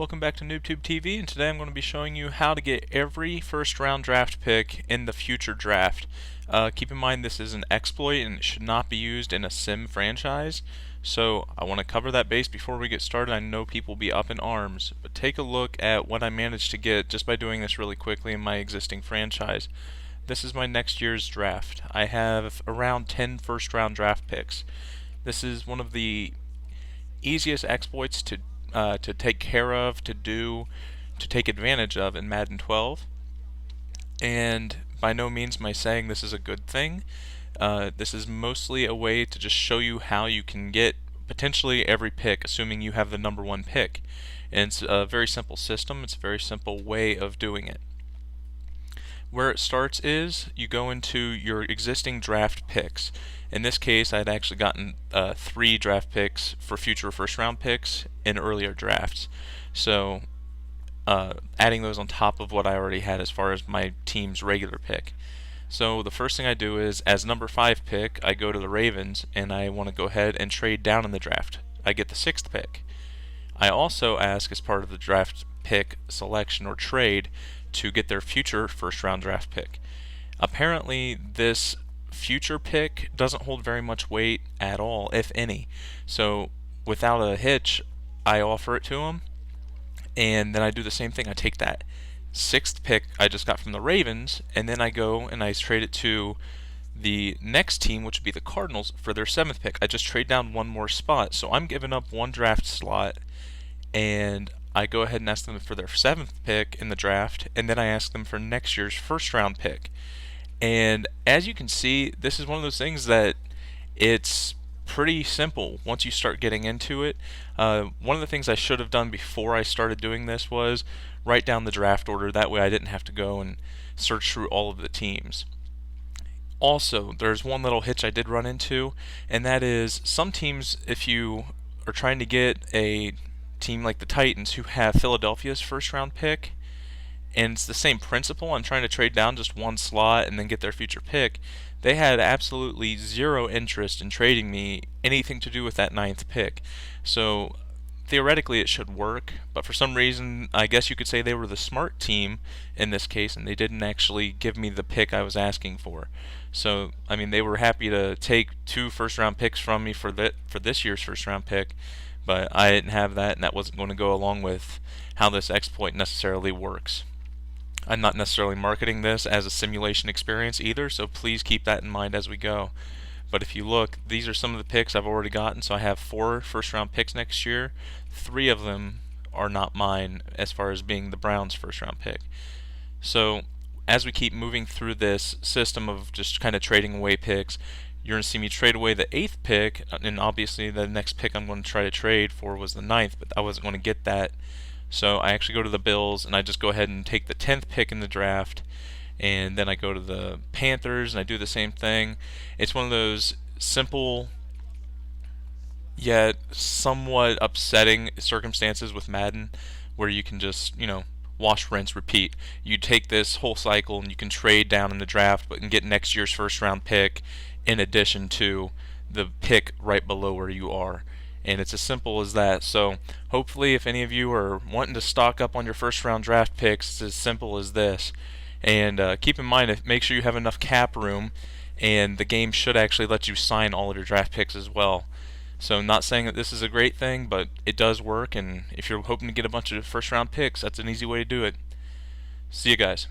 Welcome back to NoobTube TV, and today I'm going to be showing you how to get every first round draft pick in the future draft. Keep in mind this is an exploit and it should not be used in a sim franchise, so I want to cover that base before we get started. I know people will be up in arms, but take a look at what I managed to get just by doing this really quickly in my existing franchise. This is my next year's draft. I have around 10 first round draft picks. This is one of the easiest exploits to take care of, to do, to take advantage of in Madden 12. And by no means am I saying this is a good thing. This is mostly a way to just show you how you can get potentially every pick, assuming you have the number one pick. And it's a very simple system. It's a very simple way of doing it. Where it starts is you go into your existing draft picks. In this case, I had actually gotten 3 draft picks for future first round picks in earlier drafts. So adding those on top of what I already had as far as my team's regular pick. So the first thing I do is, as number 5 pick, I go to the Ravens and I want to go ahead and trade down in the draft. I get the 6th pick. I also ask, as part of the draft pick selection or trade, to get their future first round draft pick. Apparently this future pick doesn't hold very much weight at all, if any. So without a hitch, I offer it to them, and then I do the same thing. I take that 6th pick I just got from the Ravens, and then I go and I trade it to the next team, which would be the Cardinals, for their 7th pick. I just trade down one more spot, so I'm giving up one draft slot, and I go ahead and ask them for their 7th pick in the draft, and then I ask them for next year's first round pick. And as you can see, this is one of those things that it's pretty simple once you start getting into it. One of the things I should have done before I started doing this was write down the draft order. That way I didn't have to go and search through all of the teams. Also, there's one little hitch I did run into, and that is some teams, if you are trying to get a team like the Titans who have Philadelphia's first round pick, and it's the same principle. I'm trying to trade down just one slot and then get their future pick. They had absolutely zero interest in trading me anything to do with that 9th pick. So theoretically it should work, but for some reason I guess you could say they were the smart team in this case, and they didn't actually give me the pick I was asking for. So I mean, they were happy to take 2 first round picks from me for this year's first round pick, but I didn't have that, and that wasn't going to go along with how this exploit necessarily works. I'm not necessarily marketing this as a simulation experience either, so please keep that in mind as we go. But if you look, these are some of the picks I've already gotten. So I have 4 first round picks next year. 3 of them are not mine as far as being the Browns' first round pick. So as we keep moving through this system of just kind of trading away picks, you're going to see me trade away the 8th pick, and obviously the next pick I'm going to try to trade for was the 9th, but I wasn't going to get that. So I actually go to the Bills and I just go ahead and take the 10th pick in the draft, and then I go to the Panthers and I do the same thing. It's one of those simple yet somewhat upsetting circumstances with Madden where you can just, wash, rinse, repeat. You take this whole cycle and you can trade down in the draft but can get next year's first round pick in addition to the pick right below where you are. And it's as simple as that. So hopefully if any of you are wanting to stock up on your first round draft picks, it's as simple as this. And keep in mind, make sure you have enough cap room, and the game should actually let you sign all of your draft picks as well. So I'm not saying that this is a great thing, but it does work, and if you're hoping to get a bunch of first round picks, that's an easy way to do it. See you guys.